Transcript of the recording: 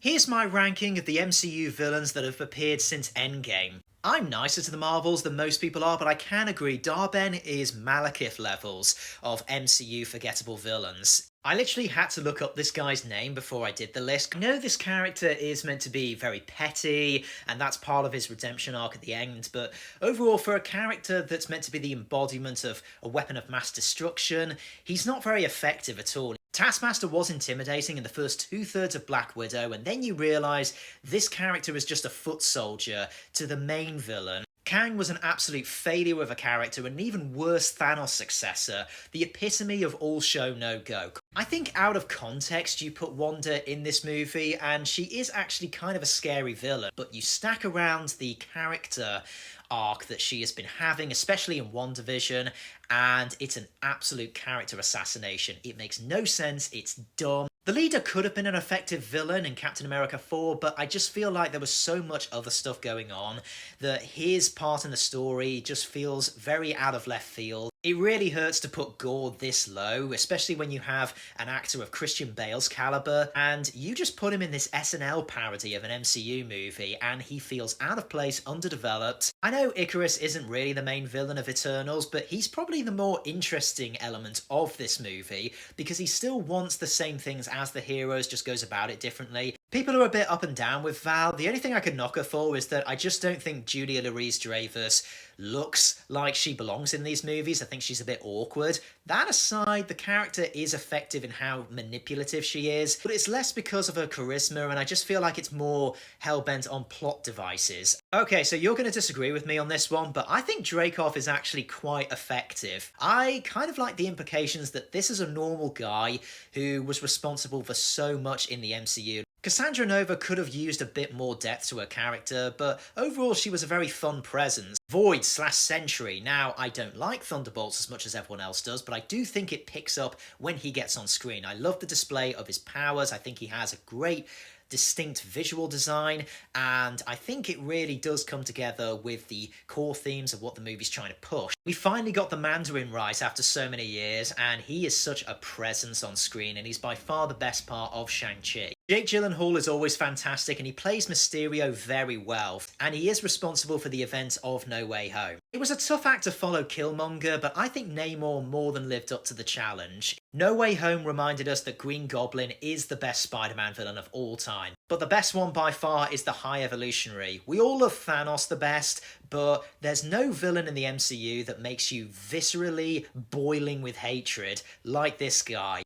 Here's my ranking of the MCU villains that have appeared since Endgame. I'm nicer to the Marvels than most people are, but I can agree Darben is Malekith levels of MCU forgettable villains. I literally had to look up this guy's name before I did the list. I know this character is meant to be very petty, and that's part of his redemption arc at the end, but overall, for a character that's meant to be the embodiment of a weapon of mass destruction, he's not very effective at all. Taskmaster was intimidating in the first two-thirds of Black Widow, and then you realise this character is just a foot soldier to the main villain. Kang was an absolute failure of a character, and an even worse Thanos successor, the epitome of all show no go. I think out of context you put Wanda in this movie, and she is actually kind of a scary villain, but you stack around the character arc that she has been having, especially in WandaVision, and it's an absolute character assassination. It makes no sense, it's dumb. The leader could have been an effective villain in Captain America 4, but I just feel like there was so much other stuff going on that his part in the story just feels very out of left field. It really hurts to put Gore this low, especially when you have an actor of Christian Bale's caliber, and you just put him in this SNL parody of an MCU movie, and he feels out of place, underdeveloped. I know Icarus isn't really the main villain of Eternals, but he's probably the more interesting element of this movie, because he still wants the same things as the heroes, just goes about it differently. People are a bit up and down with Val. The only thing I could knock her for is that I just don't think Julia Louis-Dreyfus looks like she belongs in these movies. I think she's a bit awkward. That aside, the character is effective in how manipulative she is, but it's less because of her charisma, and I just feel like it's more hell-bent on plot devices. Okay, so you're going to disagree with me on this one, but I think Dreykov is actually quite effective. I kind of like the implications that this is a normal guy who was responsible for so much in the MCU. Cassandra Nova could have used a bit more depth to her character, but overall she was a very fun presence. Void/Sentry. Now, I don't like Thunderbolts as much as everyone else does, but I do think it picks up when he gets on screen. I love the display of his powers. I think he has a great distinct visual design, and I think it really does come together with the core themes of what the movie's trying to push. We finally got the Mandarin right after so many years, and he is such a presence on screen, and he's by far the best part of Shang-Chi. Jake Gyllenhaal is always fantastic, and he plays Mysterio very well, and he is responsible for the events of No Way Home. It was a tough act to follow Killmonger, but I think Namor more than lived up to the challenge. No Way Home reminded us that Green Goblin is the best Spider-Man villain of all time, but the best one by far is the High Evolutionary. We all love Thanos the best, but there's no villain in the MCU that makes you viscerally boiling with hatred like this guy.